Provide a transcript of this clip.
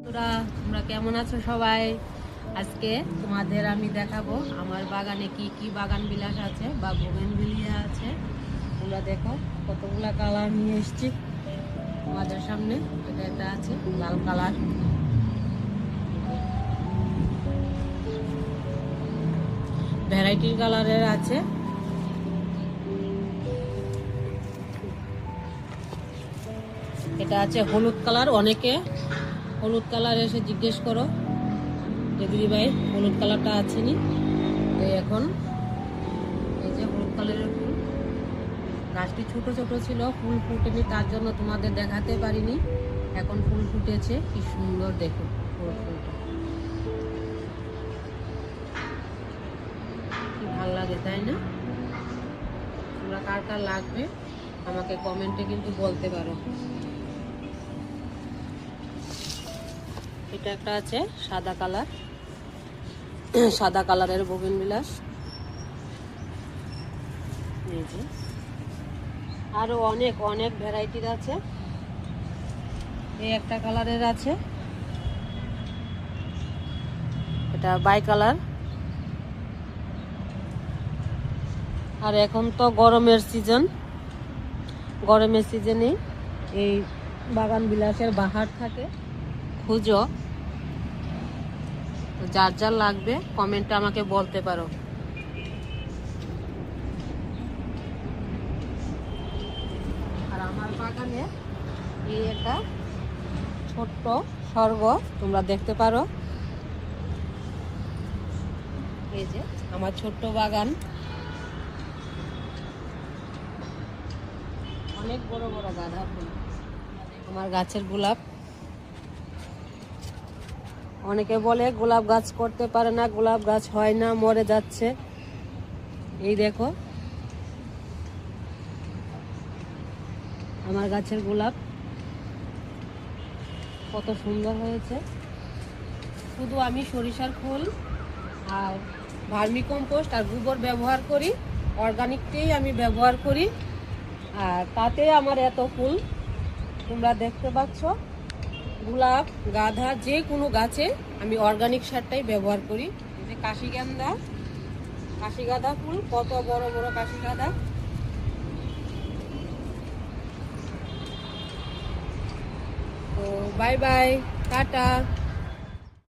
তোমরা কেমন আছো সবাই? আজকে তোমাদের আমি দেখাবো আমার বাগানে কি কি বাগান বিলাস আছে বা বোগেনভিলিয়া আছে। তোমরা দেখো কতগুলা কালার নিয়ে এসেছি তোমাদের সামনে। এটা একটা আছে লাল কালার, ভ্যারাইটির কালারের আছে। এটা আছে হলুদ কালার। অনেকে হলুদ কালার এসে জিজ্ঞেস করো যে দিদি ভাই হলুদ কালারটা আছে নি। তো এখন এই যে হলুদ কালারের ফুল, গাছটি ছোট ছোট ছিল, ফুল ফুটেনি, তার জন্য তোমাদের দেখাতে পারিনি। এখন ফুল ফুটেছে, কি সুন্দর দেখো ফুলটা, কি ভালো লাগে তাই না? তোমরা কার কার লাগবে আমাকে কমেন্টে কিন্তু বলতে পারো। এটা একটা আছে সাদা কালার, সাদা কালারের বোগেনভিলিয়া। এই যে আরো অনেক অনেক ভ্যারাইটির আছে। এই একটা কালারের আছে, এটা বাই কালার। আর এখন তো গরমের সিজন, গরমের সিজনে এই বাগান বিলাসের বাহার থাকে, খুঁজো। যার যার লাগবে কমেন্টে আমাকে বলতে পারো। আর আমার বাগানে এই একটা ছোট্ট স্বর্গ তোমরা দেখতে পারো। এই যে আমার ছোট্ট বাগান, অনেক বড় বড় গাঁদা ফুল। আমার গাছের গোলাপ, অনেকে বলে গোলাপ গাছ করতে পারে না, গোলাপ গাছ হয় না, মরে যাচ্ছে। এই দেখো আমার গাছের গোলাপ কত সুন্দর হয়েছে। শুধু আমি সরিষার খোল আর ভার্মি কম্পোস্ট আর গোবর ব্যবহার করি, অর্গানিকটাই আমি ব্যবহার করি, আর তাতে আমার এত ফুল তোমরা দেখতে পাচ্ছ। গোলাপ, গাঁদা, যে কোনো গাছে আমি অর্গানিক সারটাই ব্যবহার করি। এই যে কাশিগাঁদা, কাশিগাঁদা ফুল, কত বড় বড় কাশিগাঁদা। তো বাই বাই, টাটা।